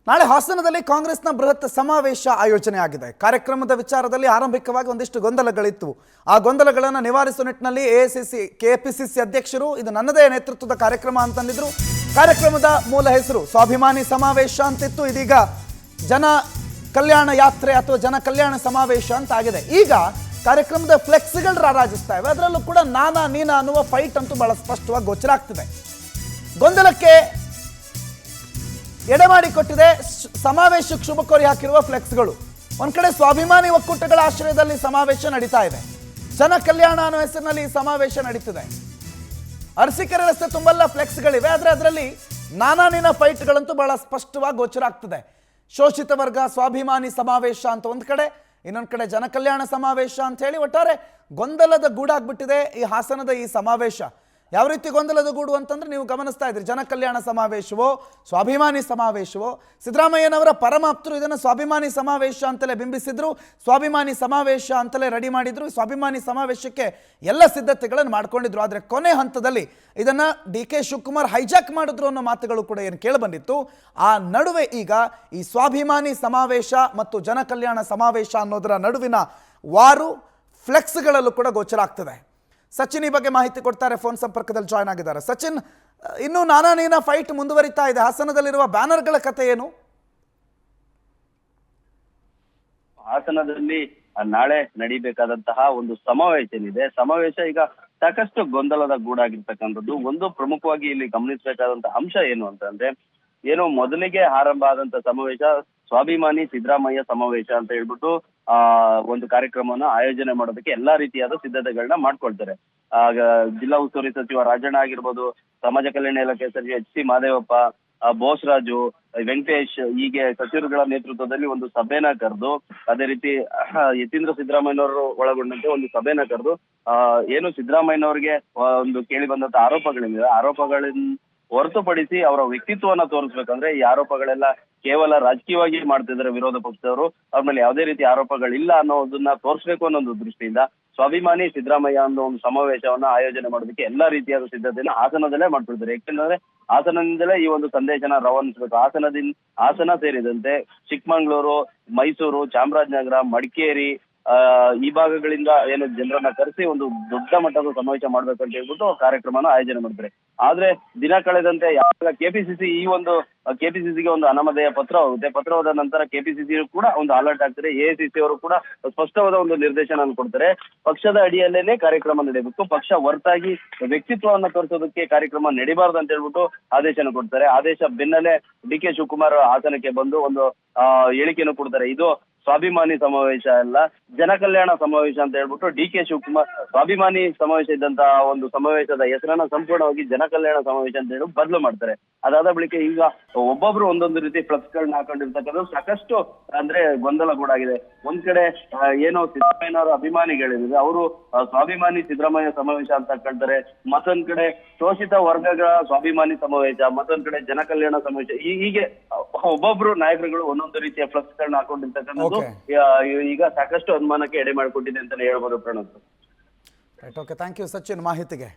ನಾಳೆ ಹಾಸನದಲ್ಲಿ ಕಾಂಗ್ರೆಸ್ನ ಬೃಹತ್ ಸಮಾವೇಶ ಆಯೋಜನೆ ಆಗಿದೆ. ಕಾರ್ಯಕ್ರಮದ ವಿಚಾರದಲ್ಲಿ ಆರಂಭಿಕವಾಗಿ ಒಂದಿಷ್ಟು ಗೊಂದಲಗಳಿತ್ತು. ಆ ಗೊಂದಲಗಳನ್ನು ನಿವಾರಿಸುವ ನಿಟ್ಟಿನಲ್ಲಿ ಕೆಪಿಸಿಸಿ ಅಧ್ಯಕ್ಷರು ಇದು ನನ್ನದೇ ನೇತೃತ್ವದ ಕಾರ್ಯಕ್ರಮ ಅಂತಂದಿದ್ರು. ಕಾರ್ಯಕ್ರಮದ ಮೂಲ ಹೆಸರು ಸ್ವಾಭಿಮಾನಿ ಸಮಾವೇಶ ಅಂತಿತ್ತು. ಇದೀಗ ಜನ ಕಲ್ಯಾಣ ಯಾತ್ರೆ ಅಥವಾ ಜನ ಕಲ್ಯಾಣ ಸಮಾವೇಶ ಅಂತ ಆಗಿದೆ. ಈಗ ಕಾರ್ಯಕ್ರಮದ ಫ್ಲೆಕ್ಸ್ಗಳು ರಾರಾಜಿಸ್ತಾ ಇವೆ. ಅದರಲ್ಲೂ ಕೂಡ ನಾನಾ ನೀನಾ ಅನ್ನುವ ಫೈಟ್ ಅಂತೂ ಬಹಳ ಸ್ಪಷ್ಟವಾಗಿ ಗೋಚರ ಆಗ್ತಿದೆ. ಗೊಂದಲಕ್ಕೆ ಎಡೆಮಾಡಿಕೊಟ್ಟಿದೆ ಸಮಾವೇಶಕ್ಕೆ ಶುಭ ಕೋರಿ ಹಾಕಿರುವ ಫ್ಲೆಕ್ಸ್ಗಳು. ಒಂದ್ ಕಡೆ ಸ್ವಾಭಿಮಾನಿ ಒಕ್ಕೂಟಗಳ ಆಶ್ರಯದಲ್ಲಿ ಸಮಾವೇಶ ನಡೀತಾ ಇದೆ. ಜನ ಕಲ್ಯಾಣ ಅನ್ನೋ ಹೆಸರಿನಲ್ಲಿ ಸಮಾವೇಶ ನಡೀತಿದೆ. ಅರಸೀಕೆರೆ ರಸ್ತೆ ತುಂಬೆಲ್ಲ ಫ್ಲೆಕ್ಸ್ಗಳಿವೆ. ಆದರೆ ಅದರಲ್ಲಿ ನಾನಾ ನೀನಾ ಫೈಟ್ಗಳಂತೂ ಬಹಳ ಸ್ಪಷ್ಟವಾಗಿ ಗೋಚರ ಆಗ್ತದೆ. ಶೋಷಿತ ವರ್ಗ ಸ್ವಾಭಿಮಾನಿ ಸಮಾವೇಶ ಅಂತ ಒಂದ್ ಕಡೆ, ಇನ್ನೊಂದು ಕಡೆ ಜನ ಕಲ್ಯಾಣ ಸಮಾವೇಶ ಅಂತ ಹೇಳಿ ಒಟ್ಟಾರೆ ಗೊಂದಲದ ಗೂಡಾಗ್ಬಿಟ್ಟಿದೆ ಈ ಹಾಸನದ ಈ ಸಮಾವೇಶ. ಯಾವ ರೀತಿ ಗೊಂದಲದ ಗೂಡು ಅಂತಂದ್ರೆ ನೀವು ಗಮನಿಸ್ತಾ ಇದ್ರಿ. ಜನ ಕಲ್ಯಾಣ ಸಮಾವೇಶವೋ ಸ್ವಾಭಿಮಾನಿ ಸಮಾವೇಶವೋ, ಸಿದ್ದರಾಮಯ್ಯನವರ ಪರಮಾಪ್ತರು ಇದನ್ನು ಸ್ವಾಭಿಮಾನಿ ಸಮಾವೇಶ ಅಂತಲೇ ಬಿಂಬಿಸಿದ್ರು, ಸ್ವಾಭಿಮಾನಿ ಸಮಾವೇಶ ಅಂತಲೇ ರೆಡಿ ಮಾಡಿದ್ರು. ಸ್ವಾಭಿಮಾನಿ ಸಮಾವೇಶಕ್ಕೆ ಎಲ್ಲ ಸಿದ್ಧತೆಗಳನ್ನು ಮಾಡ್ಕೊಂಡಿದ್ರು. ಆದರೆ ಕೊನೆ ಹಂತದಲ್ಲಿ ಇದನ್ನು ಡಿ.ಕೆ. ಶಿವಕುಮಾರ್ ಹೈಜಾಕ್ ಮಾಡಿದ್ರು ಅನ್ನೋ ಮಾತುಗಳು ಕೂಡ ಏನು ಕೇಳಿಬಂದಿತ್ತು. ಆ ನಡುವೆ ಈಗ ಈ ಸ್ವಾಭಿಮಾನಿ ಸಮಾವೇಶ ಮತ್ತು ಜನ ಕಲ್ಯಾಣ ಸಮಾವೇಶ ಅನ್ನೋದರ ನಡುವಿನ ವಾರು ಫ್ಲೆಕ್ಸ್ಗಳಲ್ಲೂ ಕೂಡ ಗೋಚರ ಆಗ್ತದೆ. ಸಚಿನ್ ಈ ಬಗ್ಗೆ ಮಾಹಿತಿ ಕೊಡ್ತಾರೆ. ಫೋನ್ ಸಂಪರ್ಕದಲ್ಲಿ ಜಾಯ್ನ್ ಆಗಿದ್ದಾರೆ. ಸಚಿನ್, ಇನ್ನೂ ನಾನಾ ನೀನಾ ಫೈಟ್ ಮುಂದುವರಿತಾ ಇದೆ. ಹಾಸನದಲ್ಲಿರುವ ಬ್ಯಾನರ್ಗಳ ಕಥೆ ಏನು? ಹಾಸನದಲ್ಲಿ ನಾಳೆ ನಡೀಬೇಕಾದಂತಹ ಒಂದು ಸಮಾವೇಶ ಏನಿದೆ, ಸಮಾವೇಶ ಈಗ ಸಾಕಷ್ಟು ಗೊಂದಲದ ಗೂಡಾಗಿರ್ತಕ್ಕಂಥದ್ದು. ಒಂದು ಪ್ರಮುಖವಾಗಿ ಇಲ್ಲಿ ಗಮನಿಸಬೇಕಾದಂತಹ ಅಂಶ ಏನು ಅಂತಂದ್ರೆ, ಏನು ಮೊದಲಿಗೆ ಆರಂಭ ಆದಂತ ಸಮಾವೇಶ ಸ್ವಾಭಿಮಾನಿ ಸಿದ್ದರಾಮಯ್ಯ ಸಮಾವೇಶ ಅಂತ ಹೇಳ್ಬಿಟ್ಟು ಒಂದು ಕಾರ್ಯಕ್ರಮವನ್ನ ಆಯೋಜನೆ ಮಾಡೋದಕ್ಕೆ ಎಲ್ಲಾ ರೀತಿಯಾದ ಸಿದ್ಧತೆಗಳನ್ನ ಮಾಡ್ಕೊಳ್ತಾರೆ. ಜಿಲ್ಲಾ ಉಸ್ತುವಾರಿ ಸಚಿವ ರಾಜಣ್ಣ ಆಗಿರ್ಬೋದು, ಸಮಾಜ ಕಲ್ಯಾಣ ಇಲಾಖೆ ಸಚಿವ ಎಚ್.ಸಿ. ಮಹದೇವಪ್ಪ, ಬೋಸರಾಜು, ವೆಂಕಟೇಶ್, ಹೀಗೆ ಸಚಿವರುಗಳ ನೇತೃತ್ವದಲ್ಲಿ ಒಂದು ಸಭೆನ ಕರೆದು, ಅದೇ ರೀತಿ ಯತೀಂದ್ರ ಸಿದ್ದರಾಮಯ್ಯನವರು ಒಳಗೊಂಡಂತೆ ಒಂದು ಸಭೆನ ಕರೆದು ಏನು ಸಿದ್ದರಾಮಯ್ಯನವರಿಗೆ ಒಂದು ಕೇಳಿ ಬಂದಂತ ಆರೋಪಗಳಿವೆ, ಆರೋಪಗಳನ್ನ ಹೊರತುಪಡಿಸಿ ಅವರ ವ್ಯಕ್ತಿತ್ವವನ್ನ ತೋರಿಸ್ಬೇಕಂದ್ರೆ ಈ ಆರೋಪಗಳೆಲ್ಲ ಕೇವಲ ರಾಜಕೀಯವಾಗಿ ಮಾಡ್ತಿದ್ದಾರೆ ವಿರೋಧ ಪಕ್ಷದವರು, ಅವ್ರ ಮೇಲೆ ಯಾವುದೇ ರೀತಿ ಆರೋಪಗಳಿಲ್ಲ ಅನ್ನೋದನ್ನ ತೋರಿಸ್ಬೇಕು ಅನ್ನೋ ಒಂದು ದೃಷ್ಟಿಯಿಂದ ಸ್ವಾಭಿಮಾನಿ ಸಿದ್ದರಾಮಯ್ಯ ಅನ್ನೋ ಒಂದು ಸಮಾವೇಶವನ್ನ ಆಯೋಜನೆ ಮಾಡೋದಕ್ಕೆ ಎಲ್ಲಾ ರೀತಿಯಾದ ಸಿದ್ಧತೆಯನ್ನ ಹಾಸನದಲ್ಲೇ ಮಾಡ್ಕೊಳ್ತಾರೆ. ಯಾಕೆಂದ್ರೆ ಹಾಸನದಿಂದಲೇ ಈ ಒಂದು ಸಂದೇಶನ ರವಾನಿಸಬೇಕು. ಹಾಸನ ಸೇರಿದಂತೆ ಚಿಕ್ಕಮಂಗ್ಳೂರು, ಮೈಸೂರು, ಚಾಮರಾಜನಗರ, ಮಡಿಕೇರಿ ಈ ಭಾಗಗಳಿಂದ ಏನು ಜನರನ್ನ ಕರೆಸಿ ಒಂದು ದೊಡ್ಡ ಮಟ್ಟದ ಸಮಾವೇಶ ಮಾಡ್ಬೇಕಂತ ಹೇಳ್ಬಿಟ್ಟು ಕಾರ್ಯಕ್ರಮನ ಆಯೋಜನೆ ಮಾಡ್ತಾರೆ. ಆದ್ರೆ ದಿನ ಕಳೆದಂತೆ ಯಾವಾಗ ಕೆಪಿಸಿಸಿಗೆ ಒಂದು ಅನಾಮಧೇಯ ಪತ್ರ ಹೋಗುತ್ತೆ, ಪತ್ರ ಹೋದ ನಂತರ ಕೆಪಿಸಿಸಿ ಕೂಡ ಒಂದು ಅಲರ್ಟ್ ಆಗ್ತಾರೆ. ಎಐಸಿಸಿ ಅವರು ಕೂಡ ಸ್ಪಷ್ಟವಾದ ಒಂದು ನಿರ್ದೇಶನ ಕೊಡ್ತಾರೆ. ಪಕ್ಷದ ಅಡಿಯಲ್ಲೇನೆ ಕಾರ್ಯಕ್ರಮ ನಡೆಯಬೇಕು, ಪಕ್ಷ ಹೊರತಾಗಿ ವ್ಯಕ್ತಿತ್ವವನ್ನ ತೋರಿಸೋದಕ್ಕೆ ಕಾರ್ಯಕ್ರಮ ನಡಿಬಾರ್ದು ಅಂತ ಹೇಳ್ಬಿಟ್ಟು ಆದೇಶನ ಕೊಡ್ತಾರೆ. ಆದೇಶ ಬೆನ್ನಲ್ಲೇ ಡಿ.ಕೆ. ಶಿವಕುಮಾರ್ ಹಾಸನಕ್ಕೆ ಬಂದು ಒಂದು ಹೇಳಿಕೆಯನ್ನು ಕೊಡ್ತಾರೆ. ಇದು ಸ್ವಾಭಿಮಾನಿ ಸಮಾವೇಶ ಅಲ್ಲ, ಜನ ಕಲ್ಯಾಣ ಸಮಾವೇಶ ಅಂತ ಹೇಳ್ಬಿಟ್ಟು ಡಿ.ಕೆ. ಶಿವಕುಮಾರ್ ಸ್ವಾಭಿಮಾನಿ ಸಮಾವೇಶ ಇದ್ದಂತಹ ಒಂದು ಸಮಾವೇಶದ ಹೆಸರನ್ನ ಸಂಪೂರ್ಣವಾಗಿ ಜನ ಕಲ್ಯಾಣ ಸಮಾವೇಶ ಅಂತ ಹೇಳಿ ಬದಲು ಮಾಡ್ತಾರೆ. ಅದಾದ ಬಳಿಕ ಈಗ ಒಬ್ಬೊಬ್ರು ಒಂದೊಂದು ರೀತಿ ಫ್ಲೆಕ್ಸ್ ಗಳನ್ನ ಹಾಕೊಂಡಿರ್ತಕ್ಕಂಥ ಸಾಕಷ್ಟು ಅಂದ್ರೆ ಗೊಂದಲ ಕೂಡ ಆಗಿದೆ. ಒಂದ್ ಕಡೆ ಏನೋ ಸಿದ್ದರಾಮಯ್ಯನವರ ಅಭಿಮಾನಿಗಳಿದೆ, ಅವರು ಸ್ವಾಭಿಮಾನಿ ಸಿದ್ದರಾಮಯ್ಯ ಸಮಾವೇಶ ಅಂತ ಕಳ್ತಾರೆ. ಮತ್ತೊಂದ್ ಕಡೆ ಶೋಷಿತ ವರ್ಗಗಳ ಸ್ವಾಭಿಮಾನಿ ಸಮಾವೇಶ, ಮತ್ತೊಂದ್ ಕಡೆ ಜನ ಕಲ್ಯಾಣ ಸಮಾವೇಶ, ಹೀಗೆ ಒಬ್ಬೊಬ್ರು ನಾಯಕರುಗಳು ಒಂದೊಂದು ರೀತಿಯ ಫ್ಲೆಕ್ಸ್ ಗಳನ್ನ ಹಾಕೊಂಡಿರ್ತಕ್ಕಂಥದ್ದು ಈಗ ಸಾಕಷ್ಟು ಅನುಮಾನಕ್ಕೆ ಎಡೆ ಮಾಡಿಕೊಟ್ಟಿದೆ ಅಂತಾನೆ ಹೇಳ್ಬೋದು. Pranav, right, okay, thank you Sachin ಮಾಹಿತಿಗೆ.